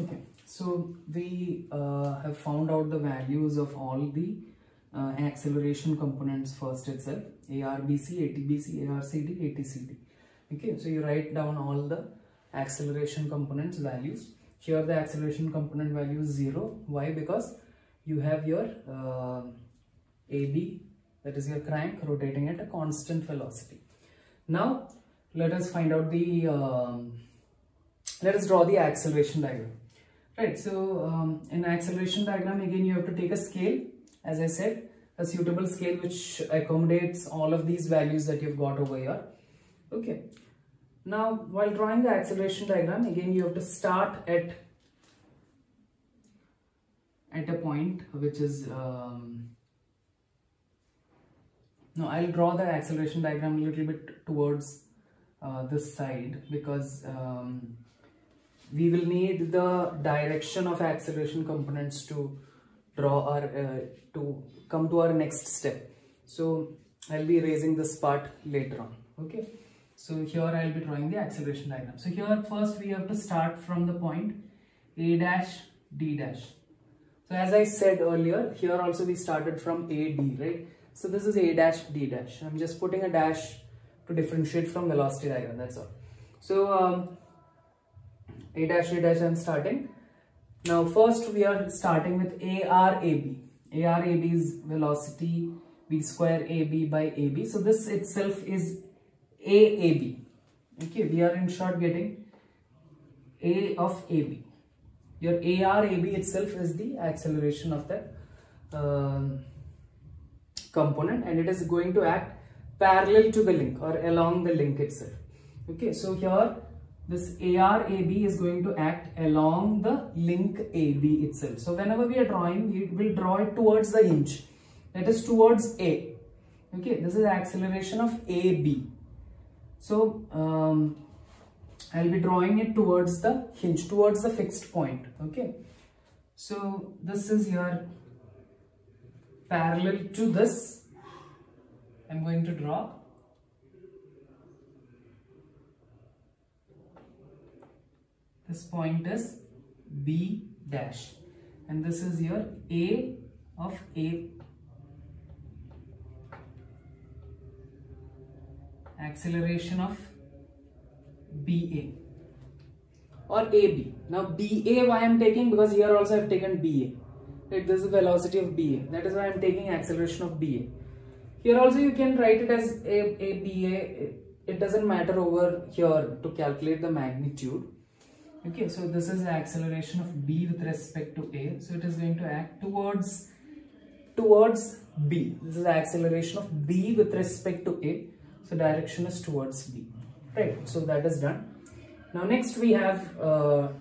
Okay, so we have found out the values of all the acceleration components first itself: ARBC, ATBC, ARCD, ATCD. Okay, so you write down all the acceleration components values. Here the acceleration component value is 0. Why? Because you have your AB, that is your crank, rotating at a constant velocity. Now let us find out the let us draw the acceleration diagram. Right, so in acceleration diagram, again you have to take a scale, as I said, a suitable scale which accommodates all of these values that you've got over here. Okay, now while drawing the acceleration diagram, again you have to start at a point which is no, I'll draw the acceleration diagram a little bit towards this side, because we will need the direction of acceleration components to draw our to come to our next step. So I'll be erasing this part later on. Okay, so here I'll be drawing the acceleration diagram. So here first we have to start from the point A dash D dash. So as I said earlier, here also we started from AD, right? So this is A dash D dash. I'm just putting a dash to differentiate from velocity diagram, that's all. So A dash D dash I'm starting. Now first we are starting with ARAB. ARAB is velocity V square AB by AB. So this itself is AAB. Okay, we are in short getting A of AB. Your ARAB itself is the acceleration of that component, and it is going to act parallel to the link or along the link itself. Okay, so here this ARAB is going to act along the link AB itself. So whenever we are drawing, we will draw it towards the hinge, that is towards A. Okay, this is acceleration of AB. So I'll be drawing it towards the hinge, towards the fixed point. Okay, so this is your parallel to this. I'm going to draw. This point is B dash, and this is your A of A. Acceleration of BA or AB. Now BA, why I am taking? Because here also I have taken BA. Right, this is the velocity of BA. That is why I am taking acceleration of BA. Here also you can write it as ABA. It doesn't matter over here to calculate the magnitude. Okay, so this is the acceleration of B with respect to A. So it is going to act towards B. This is the acceleration of B with respect to A. So direction is towards B. Right, so that is done. Now next we have, so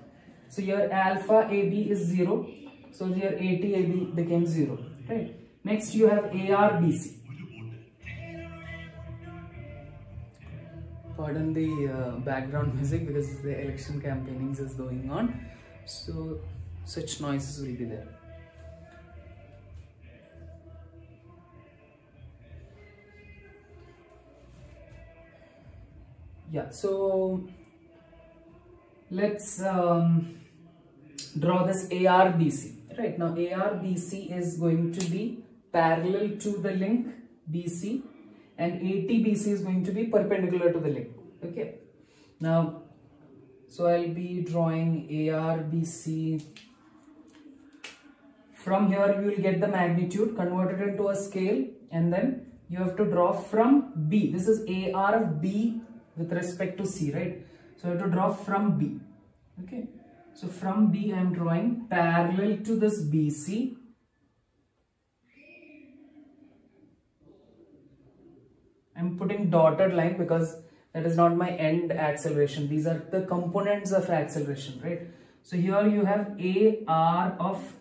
your alpha AB is 0. So your ATAB became 0. Right. Next you have ARBC. Pardon the background music, because the election campaigning is going on. So such noises will be there. Yeah, so let's draw this ARBC. Right, now ARBC is going to be parallel to the link BC, and ATBC is going to be perpendicular to the link. Okay, now so I'll be drawing ARBC. From here you will get the magnitude, convert it into a scale, and then you have to draw from B. This is AR of B with respect to C, right? So I have to draw from B. Okay, so from B I am drawing parallel to this BC. I'm putting dotted line because that is not my end acceleration. These are the components of acceleration, right? So here you have AR of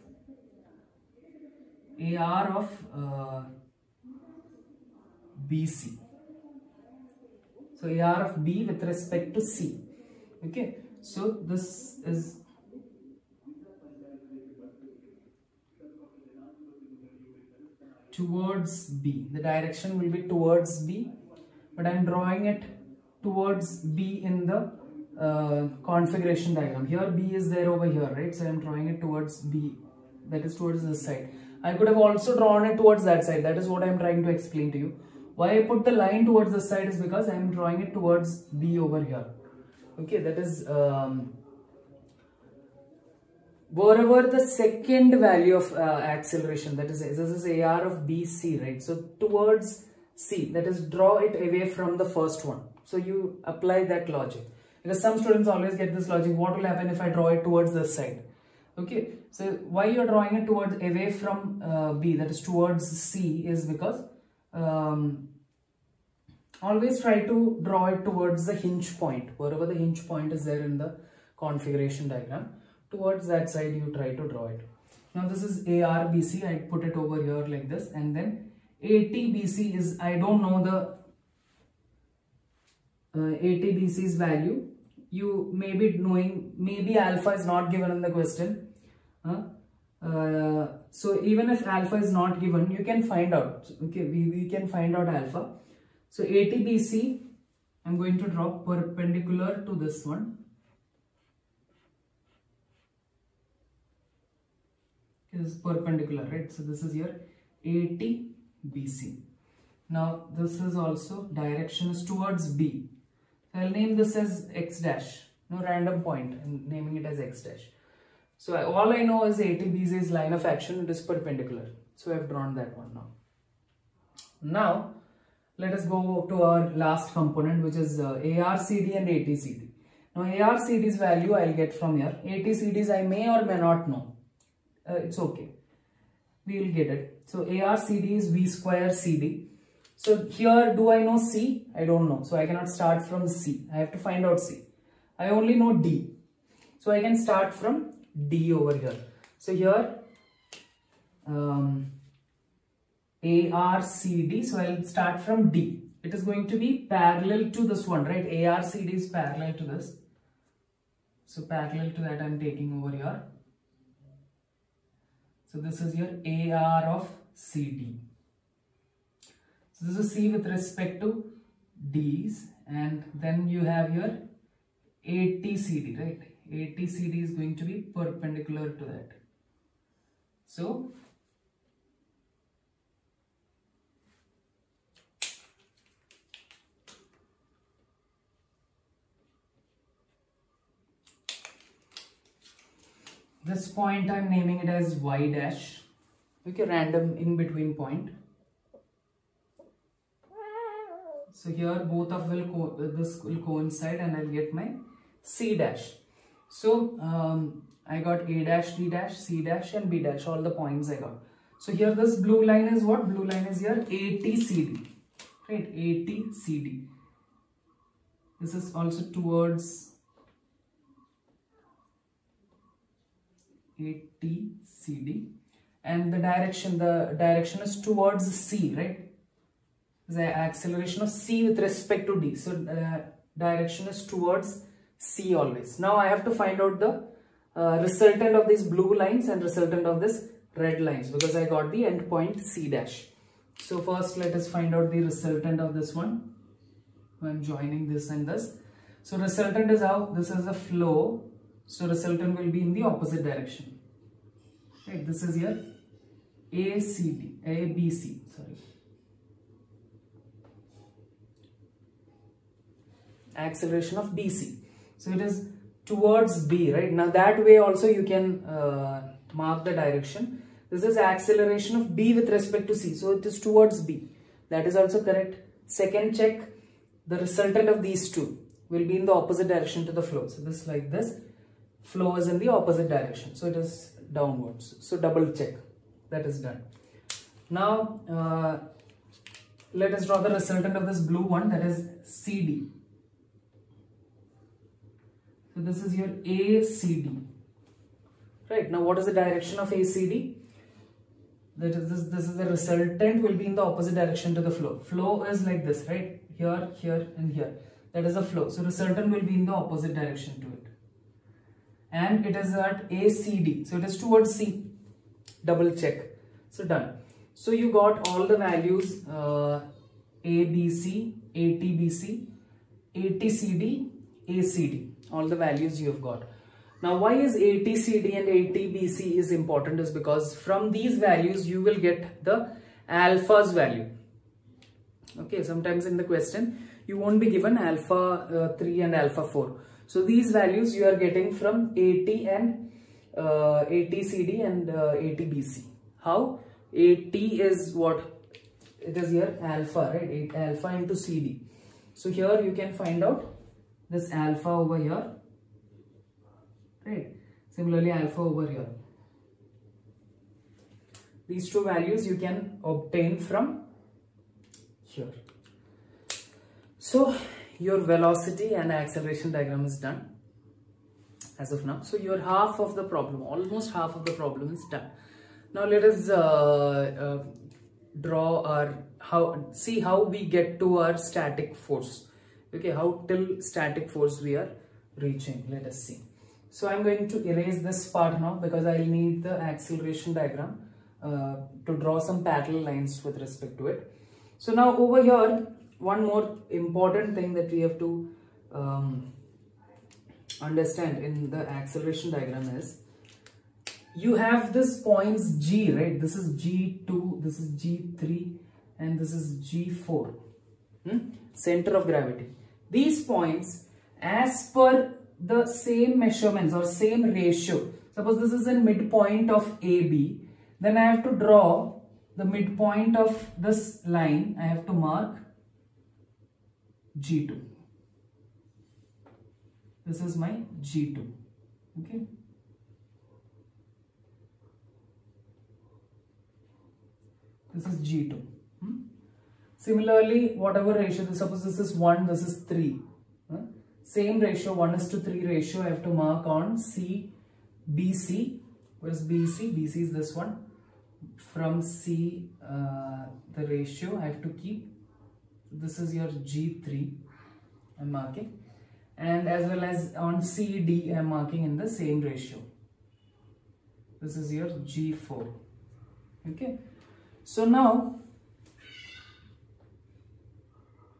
BC. So AR of B with respect to C. Okay, so this is towards B. The direction will be towards B, but I am drawing it towards B in the configuration diagram. Here B is there over here, right? So I am drawing it towards B, that is towards this side. I could have also drawn it towards that side. That is what I am trying to explain to you. Why I put the line towards this side is because I am drawing it towards B over here. Okay, that is wherever the second value of acceleration, that is, this is AR of BC, right? So towards C, that is, draw it away from the first one. So you apply that logic, because some students always get this logic, what will happen if I draw it towards this side? Okay, so why you are drawing it towards away from B, that is towards C, is because always try to draw it towards the hinge point, wherever the hinge point is there in the configuration diagram. Towards that side you try to draw it. Now this is ARBC, I put it over here like this, and then ATBC is, I don't know the ATBC's value. You may be knowing, maybe alpha is not given in the question. So even if alpha is not given, you can find out. Okay, we can find out alpha. So ATBC, I'm going to draw perpendicular to this one. Is perpendicular, right? So this is your ATBC. Now this is also, direction is towards B. So I'll name this as X dash, no random point, and naming it as X dash. So all I know is ATBC's line of action, it is perpendicular. So I've drawn that one now. Now let us go to our last component, which is ARCD and ATCD. Now ARCD's value I'll get from here. ATCD's I may or may not know. It's okay, we will get it. So ARCD is V square CD. So here, do I know C? I don't know, so I cannot start from C. I have to find out C. I only know D, so I can start from D over here. So here ARCD, so I'll start from D. It is going to be parallel to this one, right? ARCD is parallel to this, so parallel to that I'm taking over here. So this is your AR of CD. So this is C with respect to D's, and then you have your ATCD, right? ATCD is going to be perpendicular to that. So this point I'm naming it as Y dash. Okay, random in between point. So here both of this will coincide, and I'll get my C dash. So I got A dash, D dash, C dash, and B dash, all the points I got. So here this blue line is what? Blue line is here ATCD, right? ATCD. This is also towards ATCD, and the direction is towards C, right? The acceleration of C with respect to D, so direction is towards C always. Now I have to find out the resultant of these blue lines and resultant of this red lines, because I got the endpoint C dash. So first let us find out the resultant of this one. I'm joining this and this. So resultant is how, this is the flow. So resultant will be in the opposite direction. Right, this is your ABC, sorry. Acceleration of BC. So it is towards B, right? Now that way also you can mark the direction. This is acceleration of B with respect to C. So it is towards B. That is also correct. Second check, the resultant of these two will be in the opposite direction to the flow. So this like this. Flow is in the opposite direction, so it is downwards. So double check, that is done. Now let us draw the resultant of this blue one, that is CD. So this is your ACD, right? Now what is the direction of ACD? That is this is the resultant will be in the opposite direction to the flow. Flow is like this, right? Here, here, and here. That is the flow. So resultant will be in the opposite direction to it. And it is at ACD, so it is towards C. Double check. So done. So you got all the values ABC, ATBC, ATCD, ACD, all the values you have got. Now why is ATCD and ATBC is important is because from these values you will get the alpha's value. Okay, sometimes in the question you won't be given alpha 3 and alpha 4. So these values you are getting from AT and ATCD and ATBC. How? AT is what? It is here alpha, right? Alpha into CD. So here you can find out this alpha over here, right? Similarly alpha over here. These two values you can obtain from here. So your velocity and acceleration diagram is done as of now. So your half of the problem, almost half of the problem is done. Now let us draw our see how we get to our static force. Okay, how till static force we are reaching. Let us see. So I'm going to erase this part now because I'll need the acceleration diagram to draw some parallel lines with respect to it. So now over here, one more important thing that we have to understand in the acceleration diagram is you have this points G, right? This is G2, this is G3 and this is G4, center of gravity. These points as per the same measurements or same ratio, suppose this is a midpoint of AB, then I have to draw the midpoint of this line, I have to mark G2. This is my G2, okay. This is G2. Similarly, whatever ratio, suppose this is 1, this is 3. Same ratio, 1:3 ratio, I have to mark on CBC. Where is BC? BC is this one. From C, the ratio I have to keep. This is your G3, I'm marking. And as well as on CD, I'm marking in the same ratio. This is your G4. Okay. So now,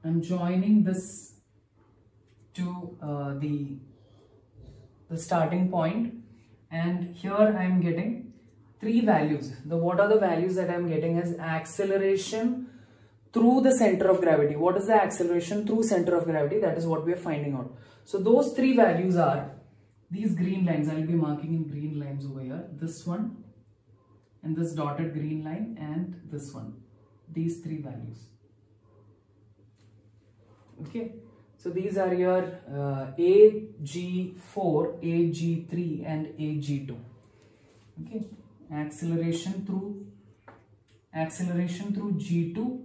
I'm joining this to the starting point, and here I am getting three values. What are the values that I am getting as acceleration through the center of gravity? What is the acceleration through center of gravity? That is what we are finding out. So those three values are these green lines. I will be marking in green lines over here. This one and this dotted green line and this one. These three values. Okay. So these are your AG4, AG3 and AG2. Okay. Acceleration through G2,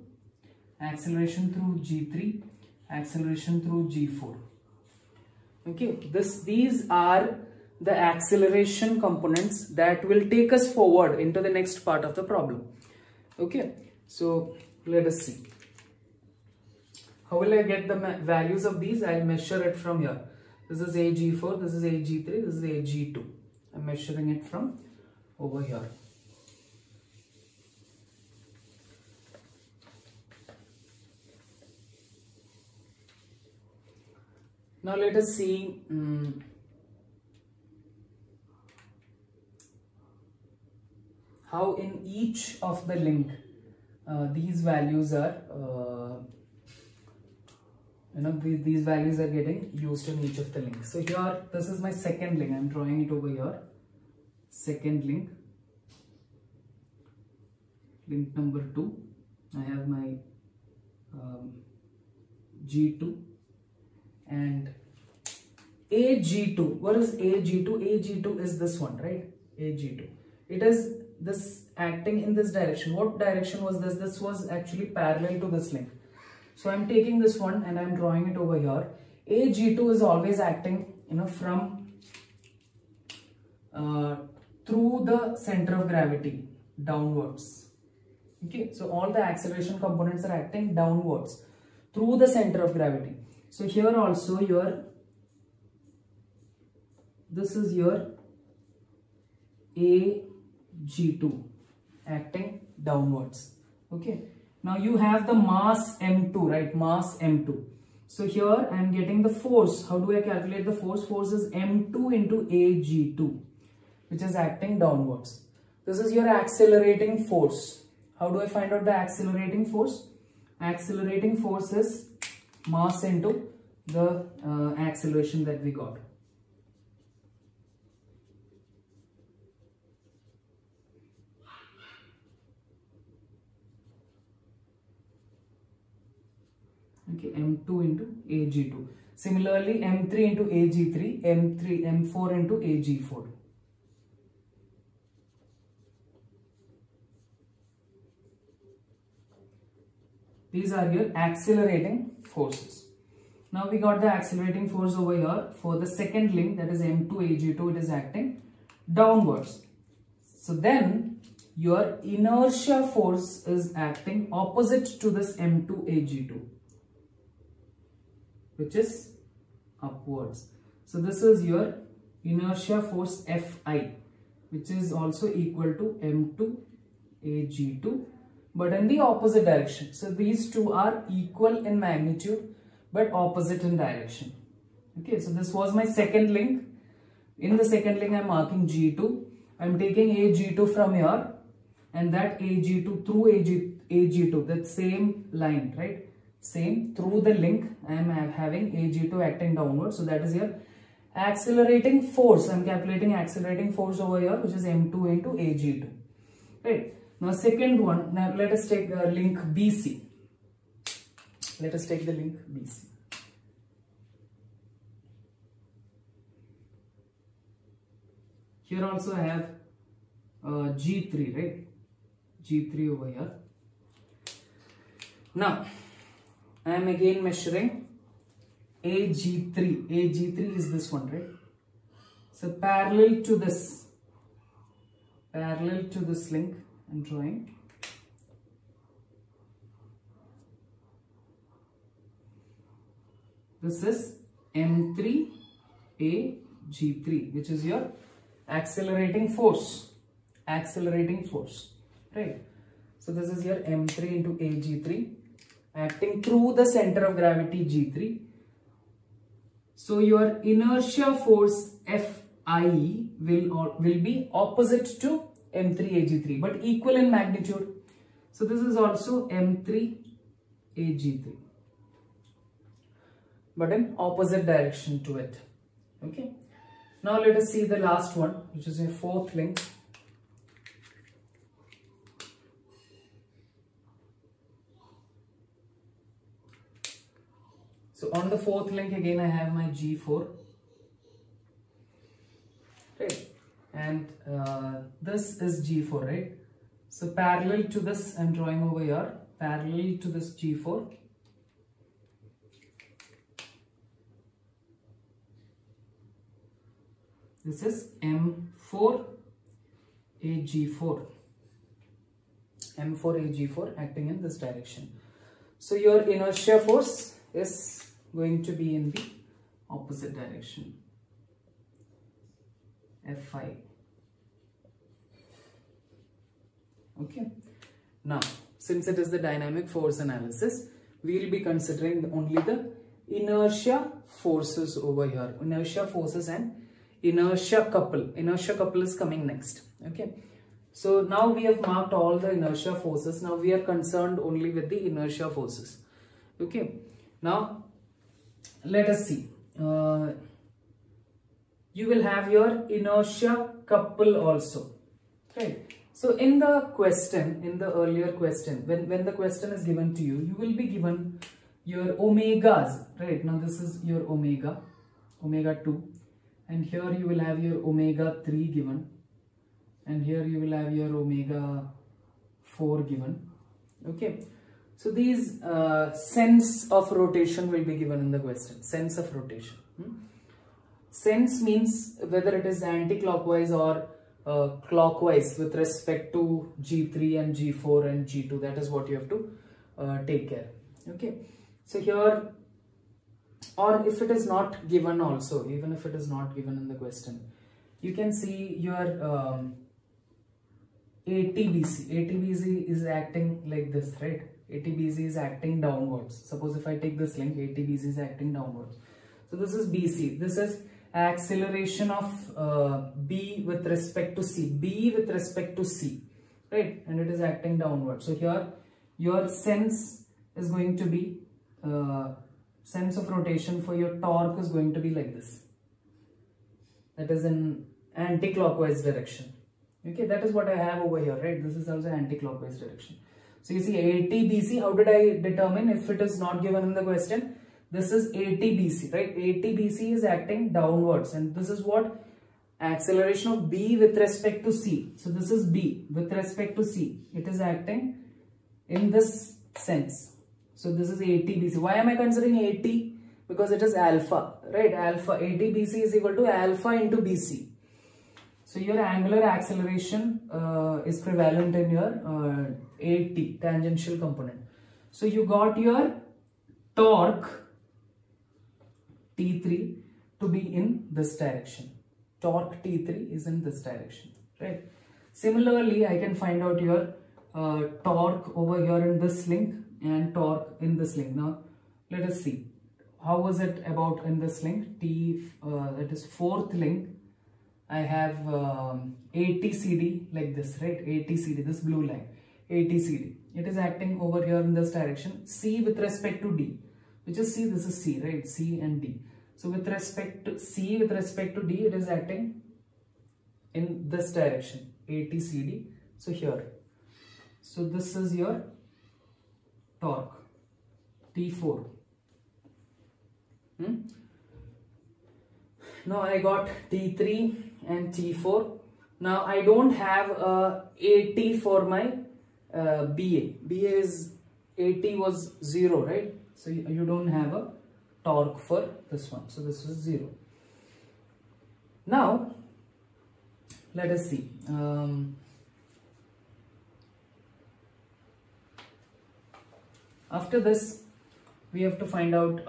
acceleration through G3, acceleration through G4. Okay. These are the acceleration components that will take us forward into the next part of the problem. Okay. So let us see. How will I get the values of these? I'll measure it from here. This is AG4, this is AG3, this is AG2. I'm measuring it from over here. Now let us see how in each of the link these values are these values are getting used in each of the links. So here, this is my second link. I'm drawing it over here. Second link. Link number 2. I have my G2 and AG2. What is AG2? AG2 is this one, right? AG2. It is this acting in this direction. What direction was this? This was actually parallel to this link. So I'm taking this one and I'm drawing it over here. AG2 is always acting, from through the center of gravity downwards. Okay, so all the acceleration components are acting downwards through the center of gravity. So here also this is your AG2 acting downwards. Okay. Now you have the mass M2, right? Mass M2. So here I am getting the force. How do I calculate the force? Force is m2 into ag2, which is acting downwards. This is your accelerating force. How do I find out the accelerating force? Accelerating force is mass into the acceleration that we got. Okay, m2 into ag2. Similarly, m3 into ag3, m4 into ag4. These are your accelerating forces. Now we got the accelerating force over here. For the second link, that is m2 ag2, it is acting downwards. So then your inertia force is acting opposite to this m2 ag2, which is upwards. So this is your inertia force Fi, which is also equal to m2 ag2, but in the opposite direction. So these two are equal in magnitude but opposite in direction. Okay, so this was my second link. In the second link I am marking G2. I am taking ag2 from here, and that ag2 through ag2, that same line, right? Same through the link I am having ag2 acting downward. So that is your accelerating force. I am calculating accelerating force over here, which is m2 into ag2. Right. Now second one, now let us take the link BC. Let us take the link BC. Here also I have G3, right? G3 over here. Now I am again measuring AG3. AG3 is this one, right? So parallel to this link I'm drawing. This is M3 AG3, which is your accelerating force. Accelerating force, right? So this is your M3 into AG3 acting through the center of gravity G3. So your inertia force Fi will be opposite to M3 AG3 but equal in magnitude. So this is also M3 AG3 but in opposite direction to it. Okay. Now let us see the last one, which is a fourth link. So on the fourth link again I have my G4, right? And this is G4, right? So parallel to this I'm drawing over here, parallel to this G4. This is M4 AG4. M4 AG4 acting in this direction. So your inertia force is going to be in the opposite direction, Fi. Okay. Now, since it is the dynamic force analysis, we will be considering only the inertia forces over here. Inertia forces and inertia couple. Inertia couple is coming next. Okay. So now we have marked all the inertia forces. Now we are concerned only with the inertia forces. Okay. Now let us see. You will have your inertia couple also. Right. So in the question, in the earlier question, when the question is given to you, you will be given your omegas. Right. Now this is your omega, omega 2. And here you will have your omega 3 given. And here you will have your omega 4 given. Okay. So these sense of rotation will be given in the question. Sense of rotation. Sense means whether it is anti-clockwise or clockwise with respect to G3 and G4 and G2. That is what you have to take care. Okay. So here, or if it is not given also, even if it is not given in the question, you can see your ATBC. ATBC is acting like this, right? ATBC is acting downwards. Suppose if I take this link, ATBC is acting downwards. So this is BC. This is acceleration of B with respect to C. B with respect to C, right? And it is acting downwards. So here your sense is going to be sense of rotation for your torque is going to be like this. That is in anti-clockwise direction. Okay, that is what I have over here, right? This is also anti-clockwise direction. So you see ATBC, how did I determine if it is not given in the question? This is ATBC, right? ATBC is acting downwards, and this is what? Acceleration of B with respect to C. So this is B with respect to C. It is acting in this sense. So this is ATBC. Why am I considering AT? Because it is alpha, right? Alpha, ATBC is equal to alpha into BC. So your angular acceleration is prevalent in your AT, tangential component. So you got your torque T3 to be in this direction. Torque T3 is in this direction, right? Similarly, I can find out your torque over here in this link and torque in this link. Now, let us see. How was it about in this link? That is fourth link. I have ATCD like this, right? ATCD, this blue line, ATCD. It is acting over here in this direction. C with respect to D, which is C, this is C, right? C and D. So with respect to C, with respect to D, it is acting in this direction, ATCD. So here. So this is your torque, T4. Now I got T3 and T4. Now I don't have AT for my BA. BA is AT was 0, right? So you don't have a torque for this one. So this is 0. Now let us see. After this, we have to find out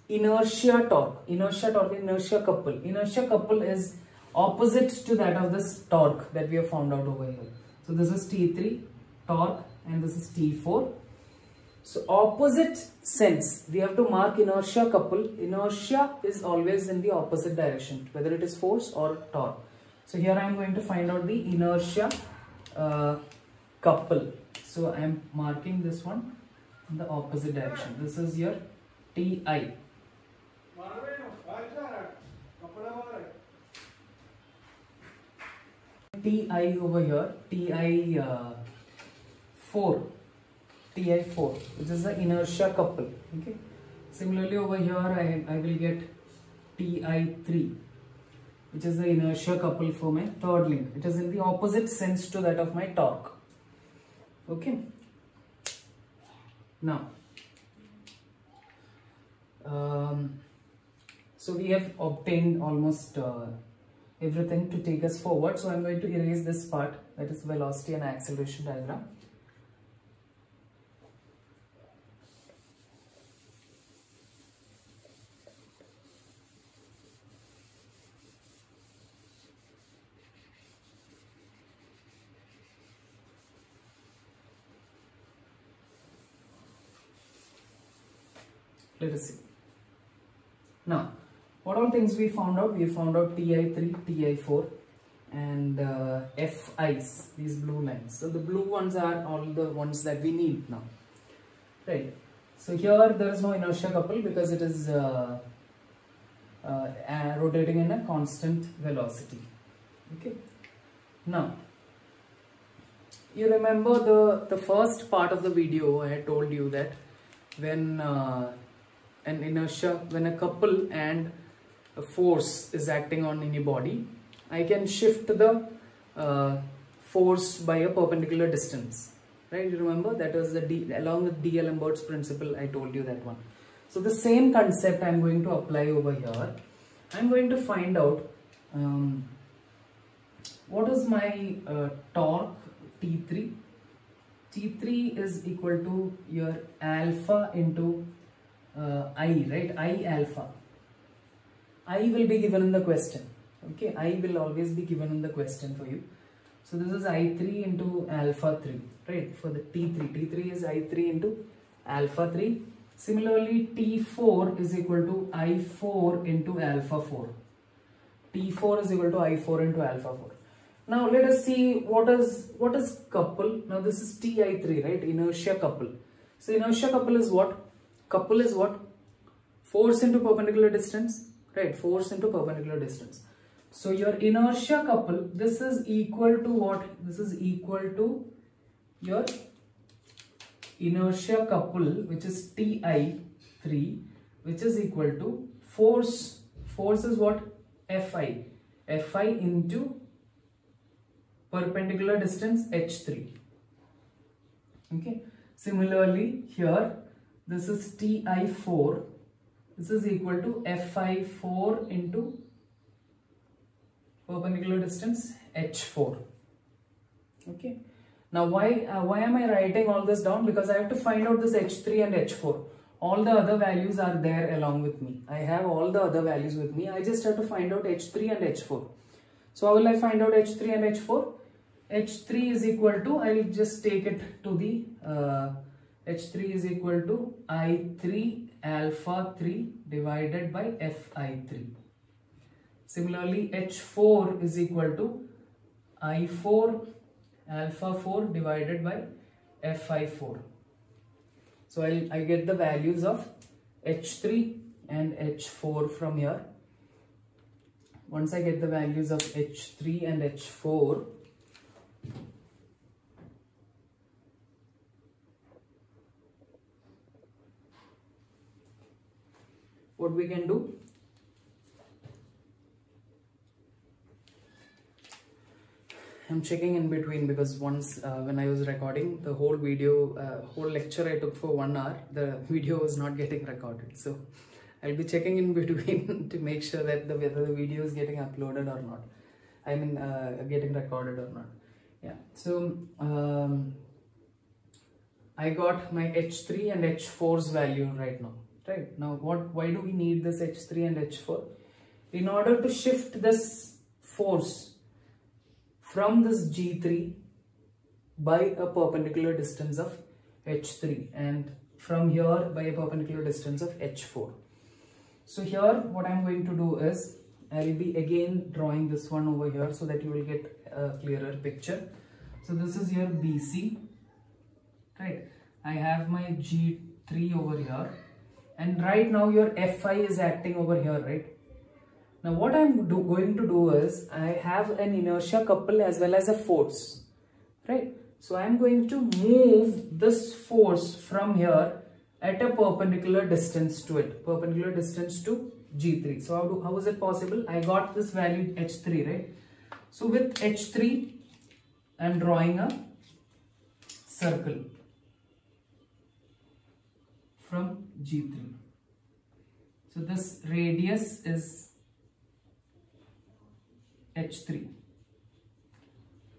inertia torque. Inertia couple. Inertia couple is opposite to that of this torque that we have found out over here. So this is T3 torque and this is T4. So opposite sense, we have to mark inertia couple. Inertia is always in the opposite direction, whether it is force or torque. So here I am going to find out the inertia couple. So I am marking this one in the opposite direction. This is your Ti. Ti over here, Ti4, which is the inertia couple. Okay. Similarly over here, I will get Ti3, which is the inertia couple for my third link. It is in the opposite sense to that of my torque. Okay. Now, so we have obtained almost everything to take us forward. So I am going to erase this part, that is velocity and acceleration diagram. Let us see. Now, what all things we found out? We found out Ti3, Ti4 and Fi's, these blue lines. So the blue ones are all the ones that we need now. Right. So here there is no inertia couple because it is rotating in a constant velocity. Okay. Now, you remember the first part of the video I had told you that when when a couple and a force is acting on any body, I can shift the force by a perpendicular distance, right? You remember that was along with D'Alembert's principle. I told you that one. So the same concept I am going to apply over here. I am going to find out what is my torque T3. T3 is equal to your alpha into I, right? I alpha. I will be given in the question. Okay, I will always be given in the question for you. So this is I3 into alpha 3, right? For the T3 is I3 into alpha 3. Similarly, T4 is equal to I4 into alpha 4. T4 is equal to I4 into alpha 4. Now let us see what is couple. Now this is Ti3, right? Inertia couple. So inertia couple is what? Couple is what? Force into perpendicular distance, right? Force into perpendicular distance. So your inertia couple, this is equal to what? This is equal to your inertia couple, which is Ti3, which is equal to force. Force is what? Fi. Fi into perpendicular distance H3. Okay. Similarly, here this is Ti4. This is equal to Fi4 into perpendicular distance H4. Okay. Now why am I writing all this down? Because I have to find out this H3 and H4. All the other values are there along with me. I have all the other values with me. I just have to find out H3 and H4. So how will I find out H3 and H4? H3 is equal to, I will just take it to the H3 is equal to I3 alpha 3 divided by Fi3. Similarly, H4 is equal to I4 alpha 4 divided by Fi4. So I get the values of H3 and H4 from here. Once I get the values of H3 and H4, what we can do? I'm checking in between because once when I was recording the whole video, whole lecture I took for 1 hour, the video was not getting recorded. So I'll be checking in between to make sure that whether the video is getting uploaded or not. I mean, getting recorded or not. Yeah. So I got my H3 and H4's value right now. Right now, why do we need this H3 and H4? In order to shift this force from this G3 by a perpendicular distance of H3 and from here by a perpendicular distance of H4. So here what I'm going to do is I'll be again drawing this one over here so that you will get a clearer picture. So this is your BC, right? I have my G3 over here. And right now your Fi is acting over here, right? Now what I'm going to do is I have an inertia couple as well as a force, right? So I'm going to move this force from here at a perpendicular distance to it, perpendicular distance to G3. So how is it possible? I got this value H3, right? So with H3, I'm drawing a circle from G3. So this radius is H3.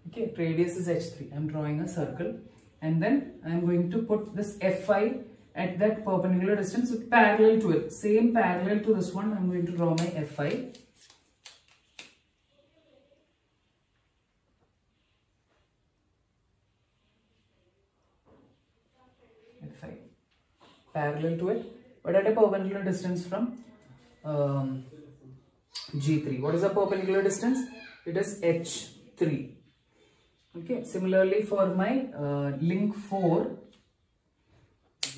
Okay, radius is H3. I'm drawing a circle and then I'm going to put this Fi at that perpendicular distance parallel to it. Same parallel to this one, I'm going to draw my Fi. Fi. Parallel to it, but at a perpendicular distance from G3. What is the perpendicular distance? It is H3. Okay. Similarly, for my link 4, this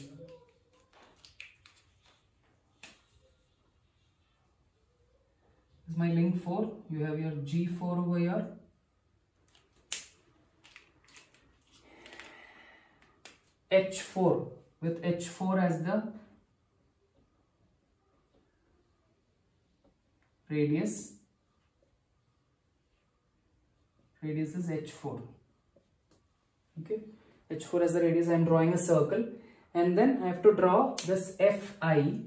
is my link 4. You have your G4 over here. H4 with H4 as the radius. Radius is H4. Okay, H4 as the radius. I am drawing a circle and then I have to draw this Fi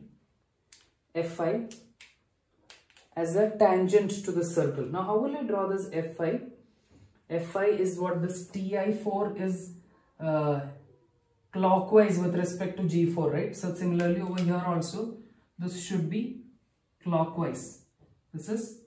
as a tangent to the circle. Now how will I draw this Fi? Fi is what this Ti4 is clockwise with respect to G4, right? So similarly over here also this should be clockwise. This is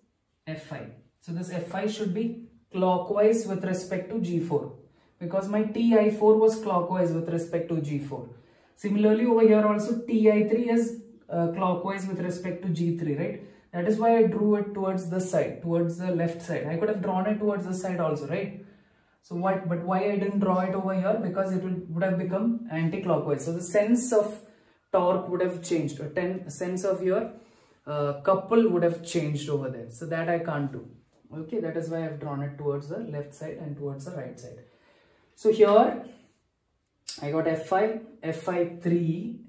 Fi. So this Fi should be clockwise with respect to G4 because my TI4 was clockwise with respect to G4. Similarly, over here also TI3 is clockwise with respect to G3, right? That is why I drew it towards the side, towards the left side. I could have drawn it towards the side also, right? So what? But why I didn't draw it over here? Because it would have become anti-clockwise. So the sense of torque would have changed. Or sense of your couple would have changed over there. So that I can't do. Okay, that is why I have drawn it towards the left side and towards the right side. So here I got Fi, Fi3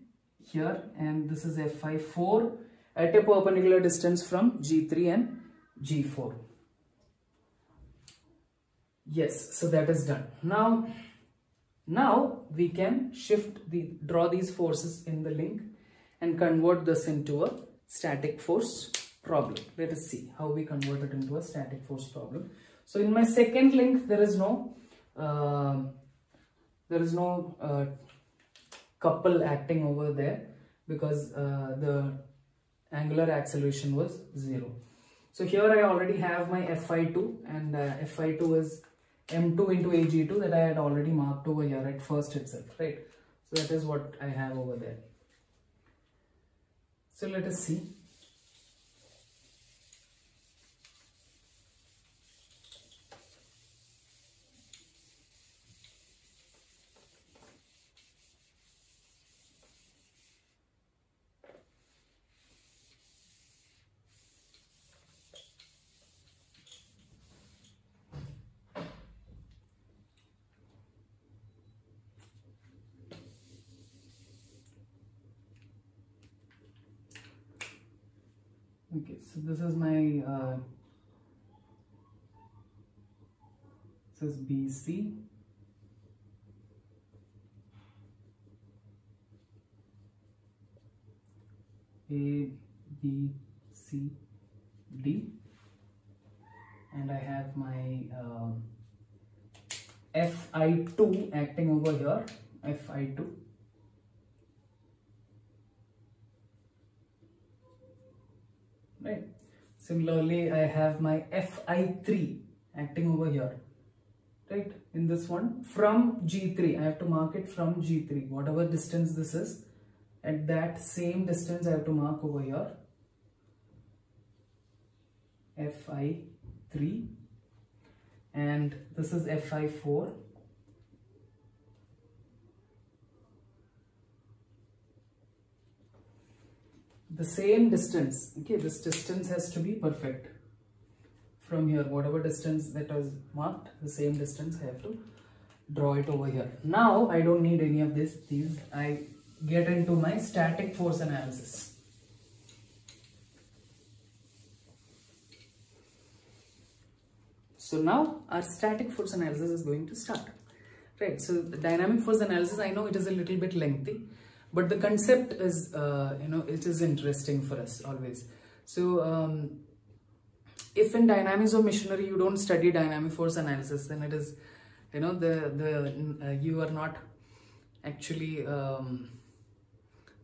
here, and this is Fi4 at a perpendicular distance from G3 and G4. Yes, so that is done. Now we can draw these forces in the link and convert this into a static force problem. Let us see how we convert it into a static force problem. So in my second link, there is no couple acting over there because the angular acceleration was 0. So here I already have my Fi2, and Fi2 is m2 into ag2 that I had already marked over here at first itself, right? So that is what I have over there. So let us see. Okay, so this is my this is BC, A, B, C, D, and I have my Fi2 acting over here, Fi2. Right. Similarly, I have my Fi3 acting over here, right? In this one from G3, I have to mark it from G3, whatever distance this is. At that same distance, I have to mark over here Fi3, and this is Fi4. The same distance, okay, this distance has to be perfect from here. Whatever distance that was marked, the same distance I have to draw it over here. Now I don't need any of these. I get into my static force analysis. So now our static force analysis is going to start, right? So the dynamic force analysis, I know it is a little bit lengthy, but the concept is, it is interesting for us always. So if in dynamics of machinery you don't study dynamic force analysis, then it is, you are not actually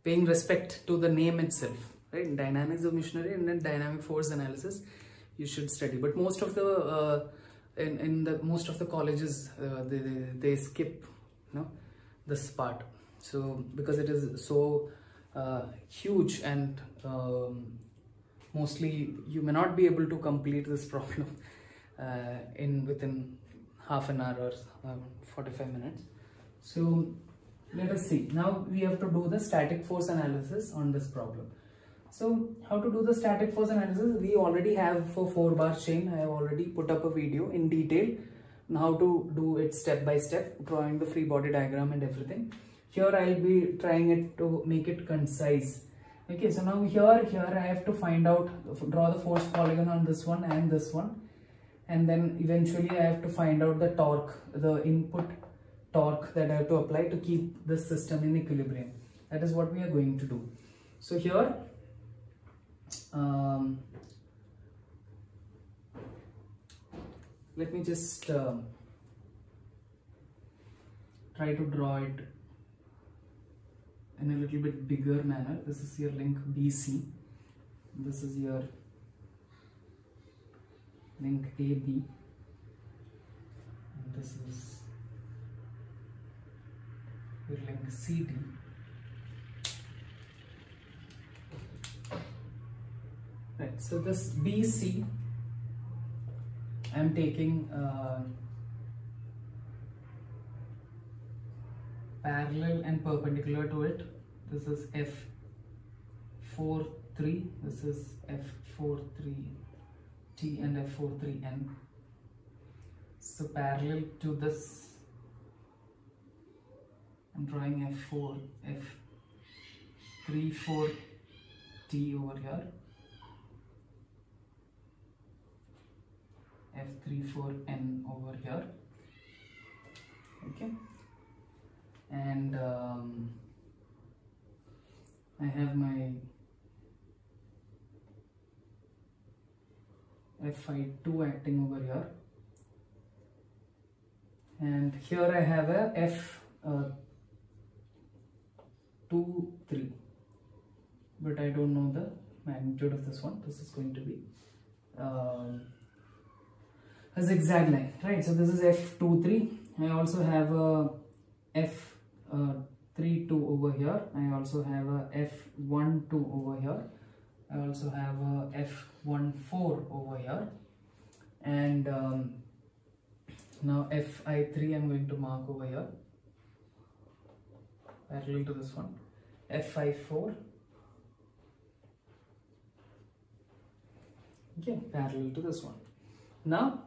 paying respect to the name itself, right? Dynamics of machinery and then dynamic force analysis you should study. But most of the most of the colleges they skip this part. So because it is so huge, and mostly you may not be able to complete this problem within half an hour or 45 minutes. So let us see. Now we have to do the static force analysis on this problem. So how to do the static force analysis? We already have for 4-bar chain. I have already put up a video in detail on how to do it step by step, drawing the free body diagram and everything. Here I'll be trying it to make it concise. Okay, so now here I have to find out, draw the force polygon on this one and this one, and then eventually I have to find out the torque, the input torque that I have to apply to keep this system in equilibrium. That is what we are going to do. So here let me just try to draw it in a little bit bigger manner. This is your link BC, this is your link AB, this is link CD. Right, so this BC, I'm taking parallel and perpendicular to it. This is F43, this is F43T and F43N. So parallel to this, I'm drawing F34T over here, F34N over here, okay, and I have my Fi2 acting over here, and here I have a F23, but I don't know the magnitude of this one. This is going to be a zigzag line, right? So this is F23. I also have a F32 over here. I also have a F12 over here. I also have a F14 over here, and now Fi3 I'm going to mark over here, parallel to this one. Fi4, okay, parallel to this one. Now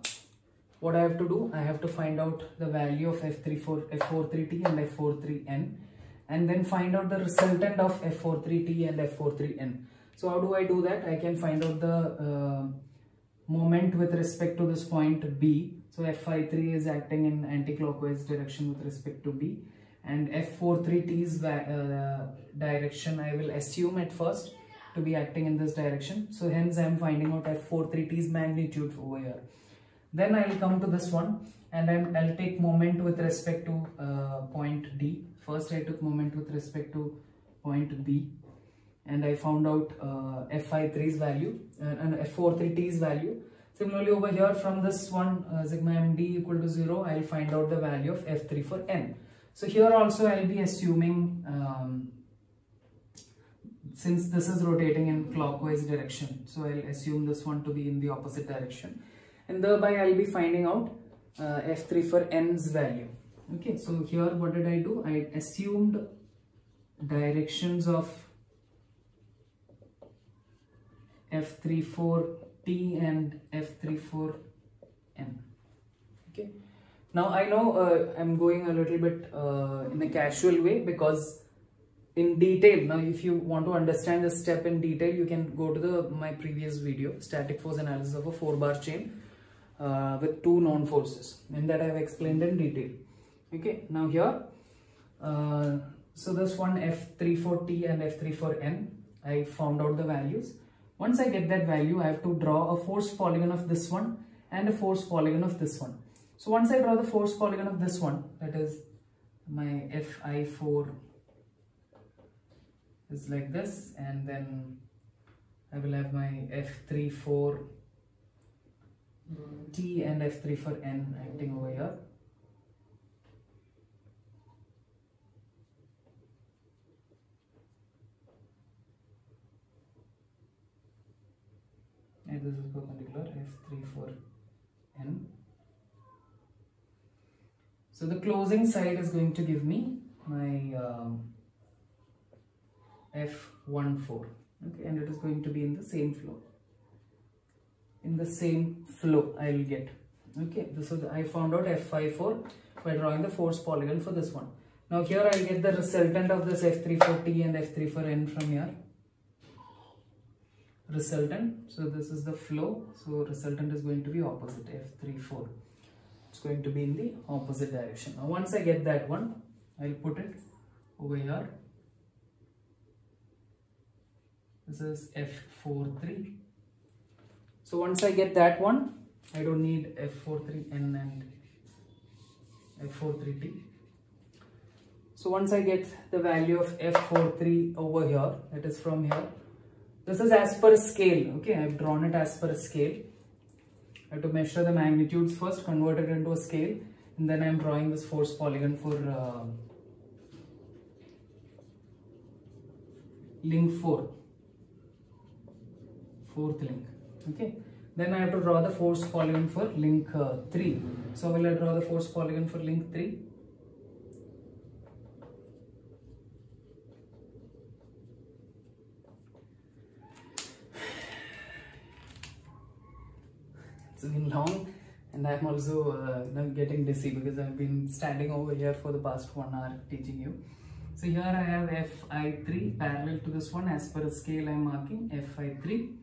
what I have to do, I have to find out the value of F43T and F43N, and then find out the resultant of F43T and F43N. So how do I do that? I can find out the moment with respect to this point B. So Fi3 is acting in anti-clockwise direction with respect to B, and F43T's direction I will assume at first to be acting in this direction. So hence I am finding out F43T's magnitude over here. Then I will come to this one, and I'll take moment with respect to point D. First I took moment with respect to point B, and I found out Fi3's value and F43T's value. Similarly over here, from this one, sigma md equal to 0, I will find out the value of F34N. So here also I will be assuming, since this is rotating in clockwise direction, so I will assume this one to be in the opposite direction, and thereby I will be finding out F34N's value. Okay, so here what did I do? I assumed directions of F34T and F34N. Okay, now I know I'm going a little bit in a casual way, because in detail, now if you want to understand this step in detail, you can go to my previous video, static force analysis of a 4-bar chain with 2 known forces, and that I have explained in detail. Okay, now here, so this one F34T and F34N, I found out the values. Once I get that value, I have to draw a force polygon of this one and a force polygon of this one. So once I draw the force polygon of this one, that is my Fi4 is like this, and then I will have my F34T and F34N acting over here. And this is perpendicular, F34N. So the closing side is going to give me my F14, okay, and it is going to be in the same flow. In the same flow I will get. Okay, so I found out F54 by drawing the force polygon for this one. Now here I will get the resultant of this F34T and F34N from here. Resultant, so this is the flow, so resultant is going to be opposite, F34. It's going to be in the opposite direction. Now once I get that one, I'll put it over here. This is F43. So once I get that one, I don't need F43N and F43T. So once I get the value of F43 over here, that is from here. This is as per scale, okay, I've drawn it as per scale. I have to measure the magnitudes first, convert it into a scale, and then I'm drawing this force polygon for link 4, fourth link. Okay, then I have to draw the force polygon for link 3. So will I draw the force polygon for link 3? It's been long, and I'm also now getting dizzy because I've been standing over here for the past 1 hour teaching you. So here I have Fi3 parallel to this one. As per a scale I'm marking Fi3,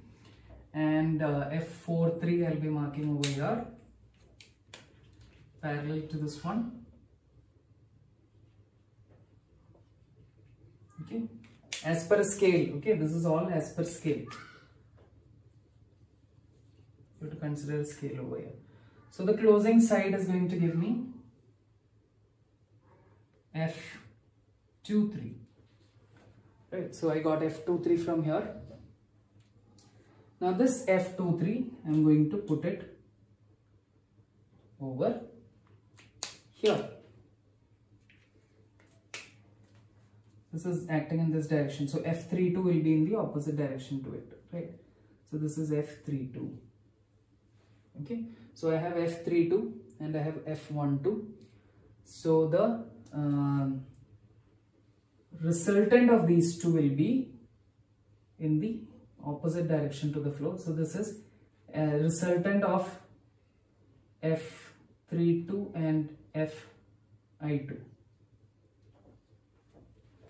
and F43 I'll be marking over here parallel to this one. Okay, as per scale. Okay, this is all as per scale. You have to consider a scale over here. So the closing side is going to give me F23. Right, so I got F23 from here. Now this F23, I'm going to put it over here. This is acting in this direction. So F32 will be in the opposite direction to it, right? So this is F32. Okay, so I have F32 and I have F12. So the resultant of these two will be in the opposite direction to the flow. So this is a resultant of F32 and Fi2.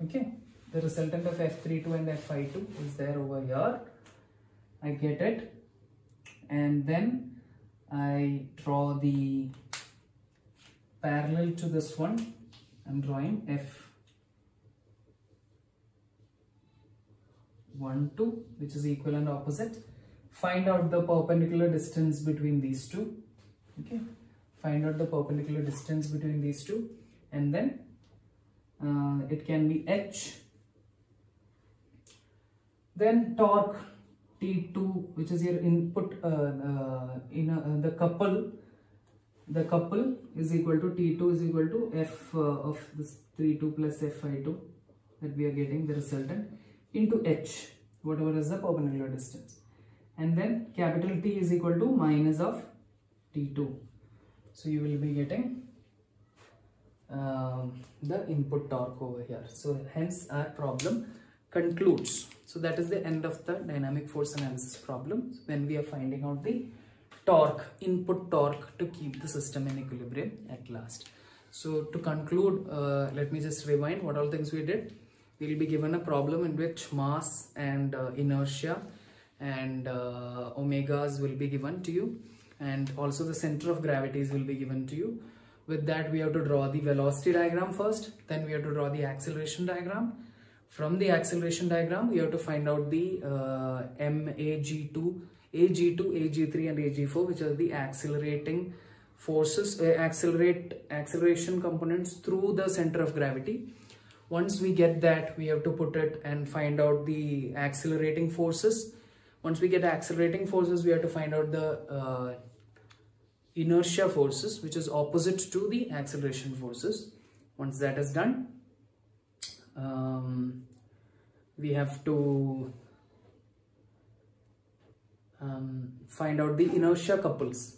Okay, the resultant of F32 and Fi2 is there over here. I get it, and then I draw the parallel to this one. I'm drawing F12, which is equal and opposite. Find out the perpendicular distance between these two. Okay, find out the perpendicular distance between these two, and then it can be H. Then torque T2, which is your input the couple is equal to T2 is equal to F of this 32 plus Fi2 that we are getting, the resultant, into H, whatever is the perpendicular distance, and then capital T is equal to minus of T2. So you will be getting the input torque over here. So hence our problem concludes. So that is the end of the dynamic force analysis problem when we are finding out the torque, input torque to keep the system in equilibrium at last. So to conclude, let me just rewind what all things we did. We will be given a problem in which mass and inertia and omegas will be given to you, and also the center of gravities will be given to you. With that, we have to draw the velocity diagram first, then we have to draw the acceleration diagram. From the acceleration diagram, we have to find out the MAG2, AG2, AG3 and AG4, which are the accelerating forces, acceleration components through the center of gravity. Once we get that, we have to put it and find out the accelerating forces. Once we get accelerating forces, we have to find out the inertia forces, which is opposite to the acceleration forces. Once that is done, we have to find out the inertia couples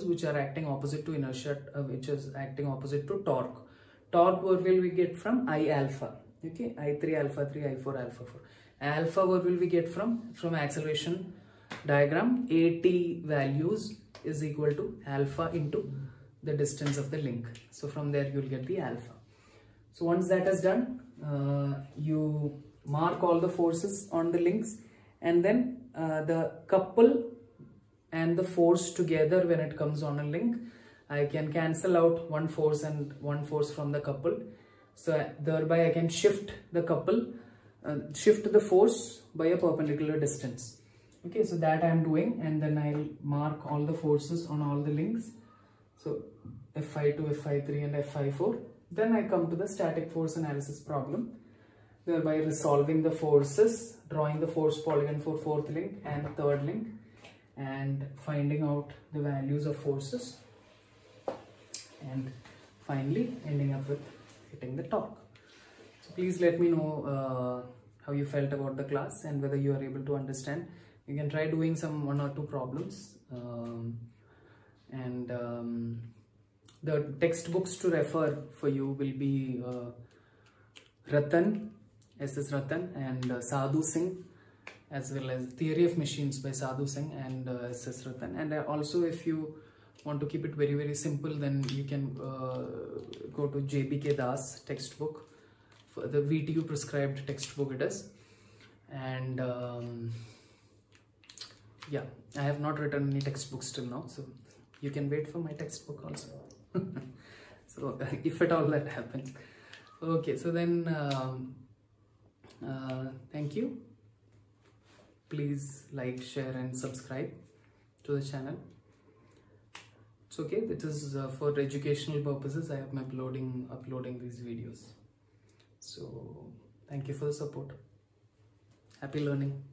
which are acting opposite to inertia, which is acting opposite to torque. Torque, where will we get from? I alpha. Okay, I3 alpha 3, I4 alpha 4. Alpha, where will we get from acceleration diagram? AT values is equal to alpha into the distance of the link. So from there you will get the alpha. So once that is done, you mark all the forces on the links, and then the couple and the force together when it comes on a link, I can cancel out one force and one force from the couple. So thereby I can shift the couple, shift the force by a perpendicular distance. Okay, so that I am doing, and then I'll mark all the forces on all the links. So Fi2, Fi3 and Fi4. Then I come to the static force analysis problem, whereby resolving the forces, drawing the force polygon for fourth link and third link, and finding out the values of forces. and finally ending up with hitting the talk. So please let me know how you felt about the class and whether you are able to understand. You can try doing some 1 or 2 problems, the textbooks to refer for you will be Ratan, S.S. Ratan, and Sadhu Singh, as well as Theory of Machines by Sadhu Singh and S.S. Ratan. And also, if you want to keep it very, very simple, then you can go to J.B.K. Das textbook, for the VTU prescribed textbook it is. And yeah, I have not written any textbooks till now, so you can wait for my textbook also. So if at all that happens. Okay, so then thank you. Please like, share and subscribe to the channel. It's okay, this is for educational purposes. I am uploading these videos. So thank you for the support. Happy learning.